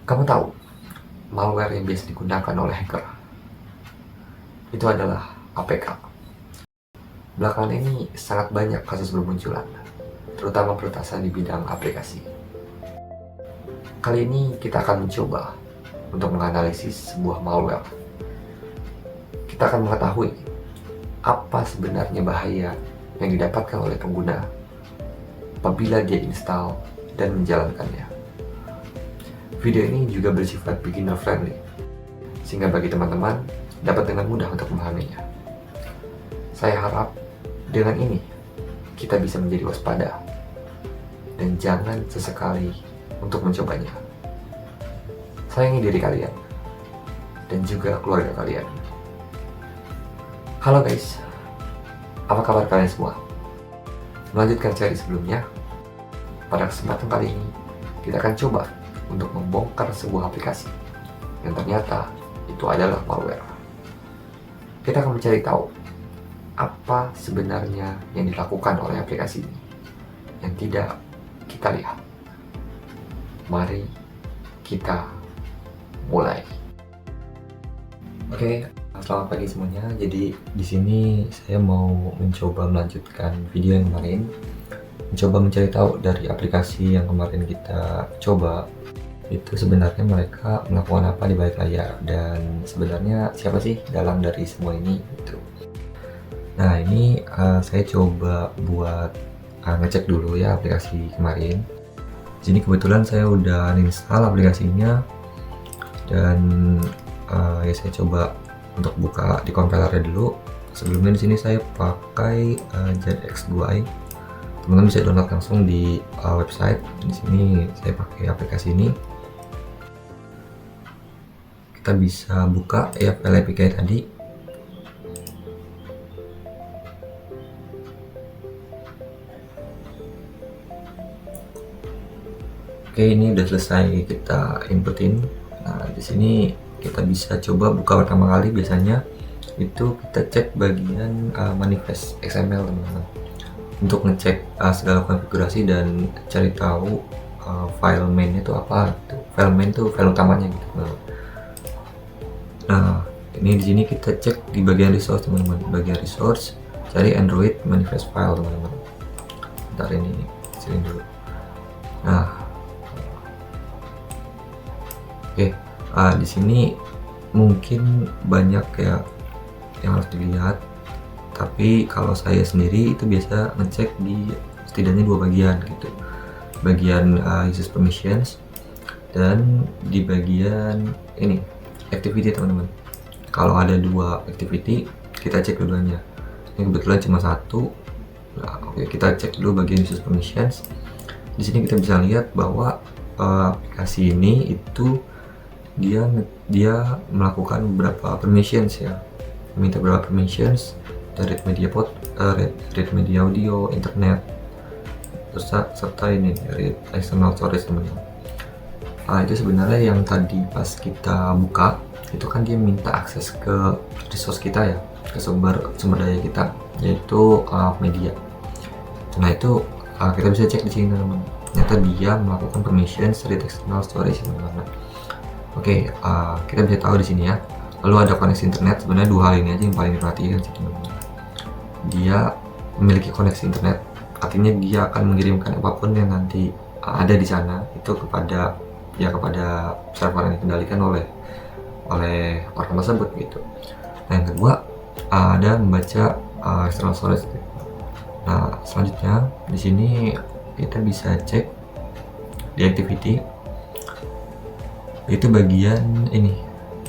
Kamu tahu, malware yang biasa digunakan oleh hacker itu adalah APK. Belakangan ini sangat banyak kasus bermunculan, terutama peretasan di bidang aplikasi. Kali ini kita akan mencoba untuk menganalisis sebuah malware. Kita akan mengetahui apa sebenarnya bahaya yang didapatkan oleh pengguna apabila dia install dan menjalankannya. Video ini juga bersifat beginner friendly, sehingga bagi teman-teman dapat dengan mudah untuk memahaminya. Saya harap dengan ini kita bisa menjadi waspada dan jangan sesekali untuk mencobanya. Sayangi diri kalian dan juga keluarga kalian. Halo guys, apa kabar kalian semua? Melanjutkan seri sebelumnya, pada kesempatan kali ini kita akan coba untuk membongkar sebuah aplikasi yang ternyata itu adalah malware. Kita akan mencari tahu apa sebenarnya yang dilakukan oleh aplikasi ini yang tidak kita lihat. Mari kita mulai. Oke, selamat pagi semuanya. Jadi di sini saya mau mencoba melanjutkan video yang kemarin, mencoba mencari tahu dari aplikasi yang kemarin kita coba itu sebenarnya mereka melakukan apa di balik layar dan sebenarnya siapa sih dalam dari semua ini gitu. Nah ini saya coba buat ngecek dulu ya aplikasi kemarin. Jadi kebetulan saya udah install aplikasinya dan ya saya coba untuk buka di compilernya dulu. Sebelumnya di sini saya pakai ZX2i. Teman-teman bisa download langsung di website. Di sini saya pakai aplikasi ini. Kita bisa buka ya file APK tadi. Oke, ini udah selesai kita inputin. Nah, di sini kita bisa coba buka pertama kali, biasanya itu kita cek bagian manifest XML teman-teman untuk ngecek segala konfigurasi dan cari tahu file main itu apa gitu. File main itu file utamanya gitu. Nah, ini di sini kita cek di bagian resource teman-teman. Bagian resource, cari Android manifest file teman-teman. Bentar ini sini dulu. Nah, oke, di sini mungkin banyak ya yang harus dilihat. Tapi kalau saya sendiri itu biasa ngecek di setidaknya dua bagian gitu. Bagian user permissions dan di bagian ini activity teman-teman. Kalau ada dua activity kita cek keduanya. Ini kebetulan cuma satu. Nah, oke, kita cek dulu bagian user permissions. Di sini kita bisa lihat bahwa aplikasi ini itu dia melakukan beberapa permissions ya. Minta beberapa permissions dari read media audio, internet, terus serta ini read external storage teman-teman. Itu sebenarnya yang tadi pas kita buka itu kan dia minta akses ke resource kita ya, ke sumber daya kita, yaitu media. Nah itu kita bisa cek di sini teman-teman. Ternyata dia melakukan permissions read external storage teman-teman. Oke, kita bisa tahu di sini ya. Lalu ada koneksi internet. Sebenarnya dua hal ini aja yang paling diperhatikan sih teman-teman. Dia memiliki koneksi internet, artinya dia akan mengirimkan apapun yang nanti ada di sana itu kepada server yang dikendalikan oleh orang tersebut gitu. Nah yang kedua ada membaca external storage. Nah selanjutnya di sini kita bisa cek di activity, itu bagian ini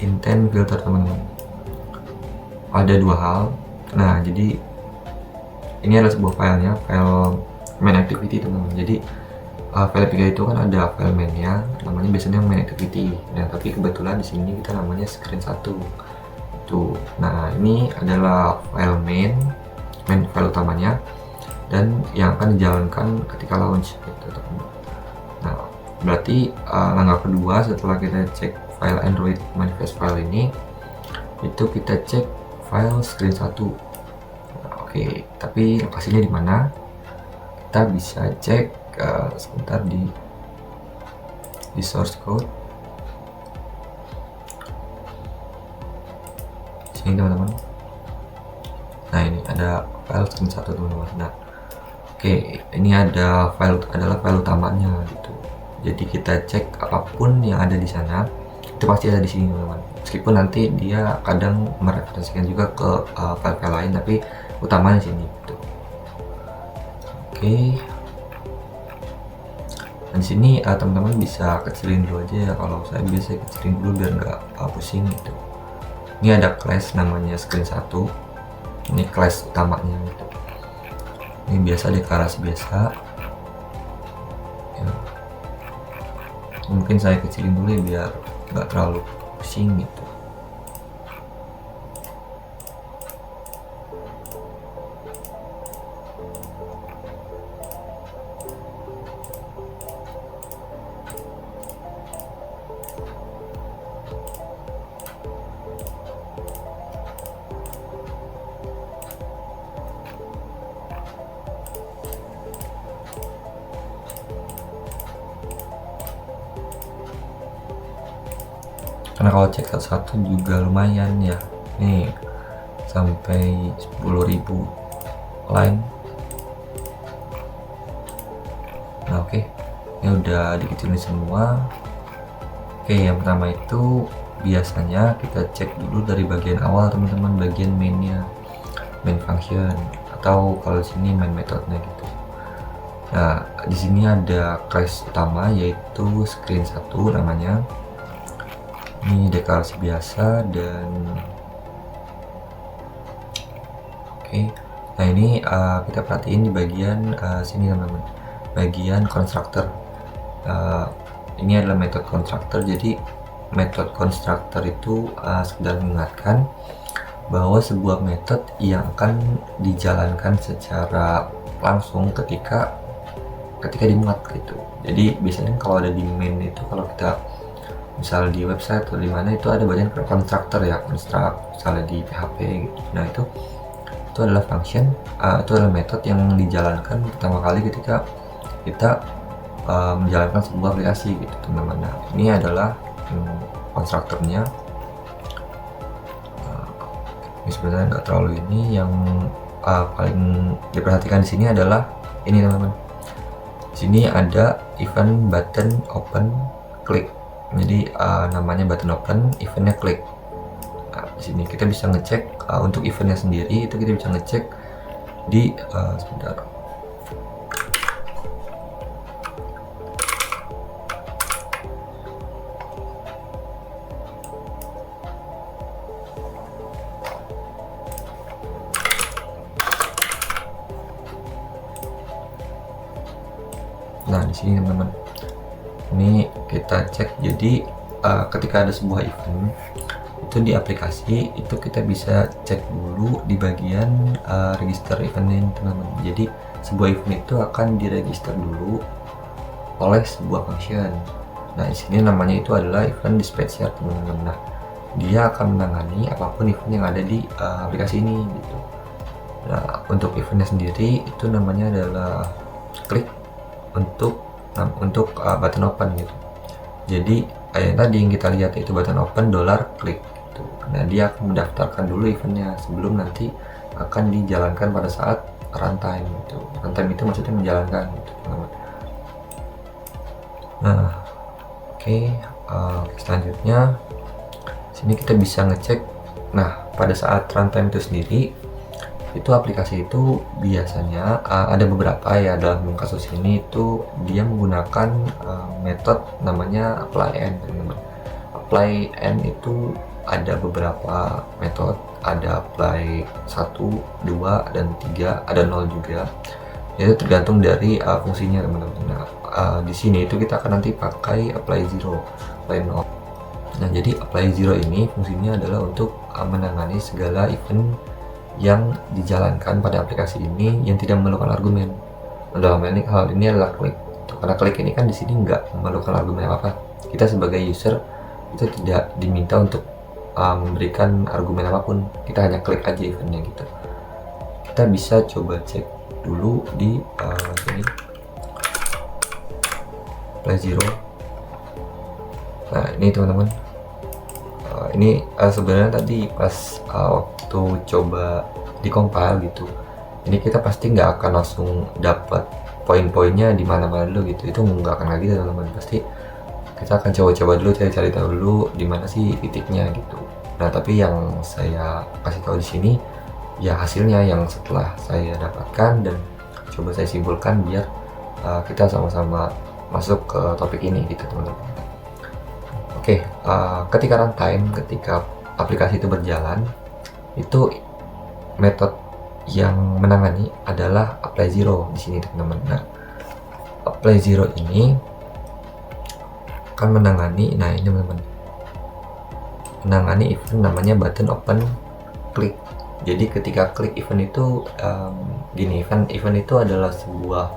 intent filter teman-teman. Ada dua hal. Nah jadi ini adalah sebuah filenya, file main activity teman-teman. Jadi file APK itu kan ada file mainnya, namanya biasanya main activity. Nah tapi kebetulan di sini kita namanya screen 1 tuh. Nah ini adalah file main file utamanya dan yang akan dijalankan ketika launch gitu teman-teman. Nah berarti langkah kedua setelah kita cek file Android manifest file ini, itu kita cek file screen 1. Oke, tapi lokasinya di mana? Kita bisa cek sebentar di source code. ini teman-teman. Nah ini ada file screenshot teman-teman. Nah oke, ini adalah file utamanya gitu. Jadi kita cek apapun yang ada di sana itu pasti ada di sini teman-teman. Meskipun nanti dia kadang mereferensikan juga ke file-file lain, tapi utamanya sini gitu. Oke. Nah, di sini teman-teman bisa kecilin dulu aja ya. Kalau saya biasa kecilin dulu biar nggak pusing gitu. Ini ada class namanya screen 1. Ini class utamanya gitu. Ini biasa deklarasi biasa ya. Mungkin saya kecilin dulu ya biar nggak terlalu pusing gitu. Karena kalau cek satu-satu juga lumayan ya, nih sampai 10.000 line. Nah oke, ini udah dikecilin semua. Oke, yang pertama itu biasanya kita cek dulu dari bagian awal teman-teman, bagian mainnya, main function, atau kalau sini main methodenya gitu. Nah di sini ada class utama yaitu screen 1 namanya. Ini deklarasi biasa dan oke. Nah ini kita perhatiin di bagian sini teman-teman, bagian constructor. Ini adalah method constructor. Jadi method constructor itu sekedar mengingatkan bahwa sebuah metode yang akan dijalankan secara langsung ketika dimuat gitu. Jadi biasanya kalau ada di main itu, kalau kita misal di website atau di mana itu ada bagian constructor ya, construct misalnya di PHP gitu. Nah itu adalah function, itu adalah metode yang dijalankan pertama kali ketika kita menjalankan sebuah aplikasi gitu teman-teman. Nah ini adalah konstruktornya. Ini sebenarnya nggak terlalu ini, yang paling diperhatikan di sini adalah ini teman-teman. Di sini ada event button open click. Jadi namanya button open, eventnya klik. Nah, di sini kita bisa ngecek untuk eventnya sendiri itu kita bisa ngecek di sebentar. Nah di sini teman-teman, ini kita cek. Jadi ketika ada sebuah event itu di aplikasi itu kita bisa cek dulu di bagian register eventnya teman-teman. Jadi sebuah event itu akan diregister dulu oleh sebuah function. Nah di sini namanya itu adalah event dispatcher teman-teman. Nah dia akan menangani apapun event yang ada di aplikasi ini gitu. Nah untuk eventnya sendiri itu namanya adalah klik untuk button open gitu. Jadi tadi yang kita lihat itu button open $klik gitu. Nah dia akan mendaftarkan dulu eventnya sebelum nanti akan dijalankan pada saat runtime gitu. Runtime itu maksudnya menjalankan gitu teman-teman. Nah oke, selanjutnya sini kita bisa ngecek. Nah pada saat runtime itu sendiri itu aplikasi itu biasanya ada beberapa ya, dalam kasus ini itu dia menggunakan metode namanya apply end teman-teman. Apply end itu ada beberapa metode, ada apply 1, 2, dan 3, ada 0 juga. Itu tergantung dari fungsinya teman-teman. Nah di sini itu kita akan nanti pakai apply 0, apply 0. Nah jadi apply 0 ini fungsinya adalah untuk menangani segala event yang dijalankan pada aplikasi ini yang tidak memerlukan argumen. Dalam hal ini adalah klik. Karena klik ini kan di sini nggak memerlukan argumen apa-apa. Kita sebagai user itu tidak diminta untuk memberikan argumen apapun. Kita hanya klik aja eventnya gitu. Kita bisa coba cek dulu di sini play zero. Nah ini teman-teman, ini sebenarnya tadi pas waktu coba di compile gitu, ini kita pasti nggak akan langsung dapat poin-poinnya di mana-mana dulu gitu, itu nggak akan lagi teman-teman. Pasti kita akan coba-coba dulu, cari-cari tahu dulu di mana sih titiknya gitu. Nah tapi yang saya kasih tahu di sini ya hasilnya yang setelah saya dapatkan dan coba saya simpulkan biar kita sama-sama masuk ke topik ini gitu teman-teman. Oke, ketika runtime, ketika aplikasi itu berjalan, itu metode yang menangani adalah apply zero di sini teman-teman. Nah, apply zero ini akan menangani, nah ini teman-teman, menangani event namanya button open click. Jadi ketika klik event itu gini, event itu adalah sebuah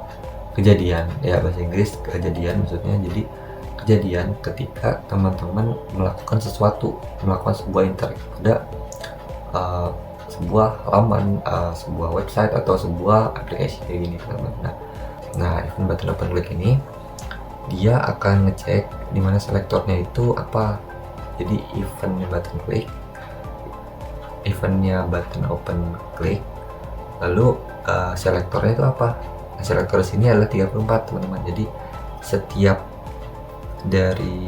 kejadian, ya bahasa Inggris kejadian maksudnya. Jadi kejadian ketika teman-teman melakukan sesuatu, melakukan sebuah interaksi pada sebuah halaman, sebuah website atau sebuah aplikasi kayak gini teman-teman. Nah, event button open click ini dia akan ngecek dimana selektornya itu apa. Jadi eventnya button click, eventnya button open click, lalu selektornya itu apa. Nah, selektor di sini adalah 34 teman-teman. Jadi setiap dari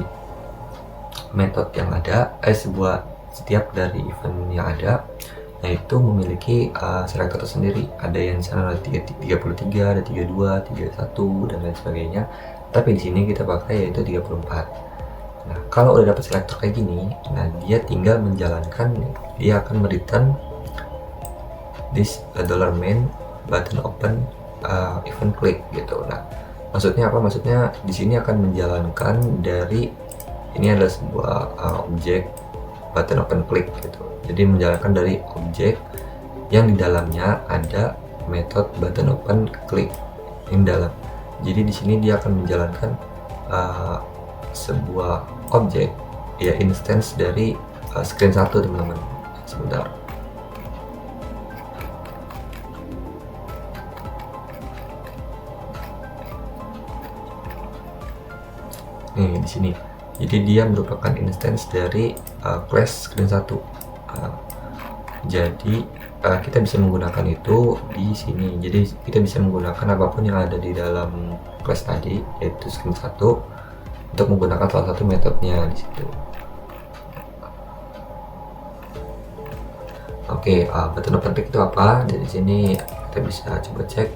metode yang ada, setiap dari event yang ada, nah itu memiliki selektor tersendiri. Ada yang di sana ada 33, ada 32, 31 dan lain sebagainya. Tapi di sini kita pakai yaitu 34. Nah, kalau udah dapat selektor kayak gini, nah dia tinggal menjalankan, dia akan return this $main button open event click gitu. Nah, maksudnya apa? Maksudnya di sini akan menjalankan dari, ini adalah sebuah objek button open click gitu. Jadi menjalankan dari objek yang di dalamnya ada metode button open click yang dalam. Jadi di sini dia akan menjalankan sebuah objek, ya instance dari screen 1 teman-teman. Sebentar. Nih di sini. Jadi dia merupakan instance dari class screen 1. Jadi kita bisa menggunakan itu di sini. Jadi kita bisa menggunakan apapun yang ada di dalam class tadi, yaitu screen 1, untuk menggunakan salah satu metodenya di situ. Oke, button open click itu apa? Dari sini kita bisa coba cek.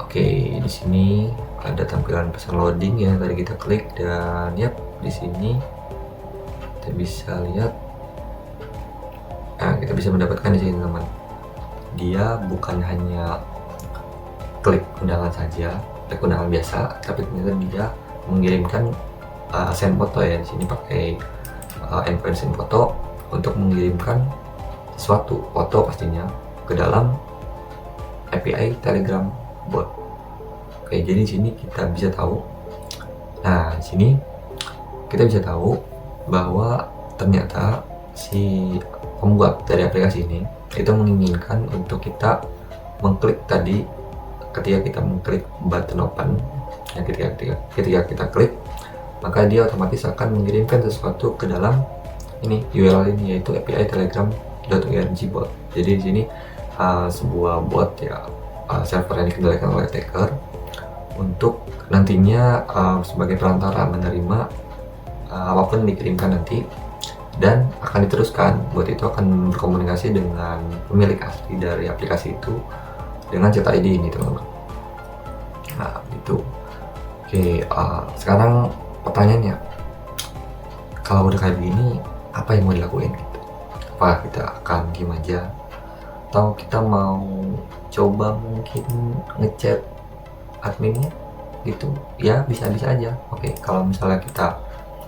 Oke, di sini ada tampilan pesan loading yang tadi kita klik, dan yap, di sini kita bisa lihat. Nah, kita bisa mendapatkan di sini teman. Dia bukan hanya klik undangan saja, klik undangan biasa, tapi ternyata dia mengirimkan send foto ya. Di sini pakai endpoint send foto untuk mengirimkan suatu foto pastinya ke dalam API Telegram bot. Oke, jadi di sini kita bisa tahu. Nah, di sini kita bisa tahu bahwa ternyata si pembuat dari aplikasi ini itu menginginkan untuk kita mengklik tadi. Ketika kita mengklik button open, ya ketika kita klik, maka dia otomatis akan mengirimkan sesuatu ke dalam ini URL ini, yaitu API telegram.org bot. Jadi di sini sebuah bot ya, server yang dikendalikan oleh attacker untuk nantinya sebagai perantara menerima apapun yang dikirimkan nanti, dan akan diteruskan. Bot itu akan berkomunikasi dengan pemilik asli dari aplikasi itu dengan chat ID ini teman-teman. Nah itu. Oke, sekarang pertanyaannya, kalau udah kayak begini, apa yang mau dilakuin gitu? Apa kita akan diem aja, atau kita mau coba mungkin ngechat adminnya gitu? Ya bisa-bisa aja. Oke, kalau misalnya kita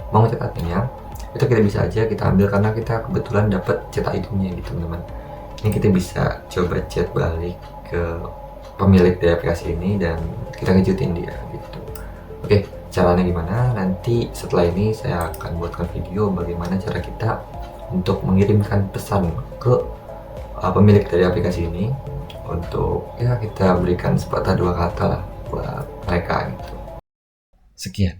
mau ngechat adminnya, itu kita bisa aja kita ambil karena kita kebetulan dapat chat ID-nya gitu teman-teman. Ini kita bisa coba chat balik ke pemilik dari aplikasi ini dan kita kejutin dia gitu. Oke, caranya gimana? Nanti setelah ini saya akan buatkan video bagaimana cara kita untuk mengirimkan pesan ke pemilik dari aplikasi ini, untuk ya kita berikan sepatah dua kata lah buat mereka gitu. Sekian.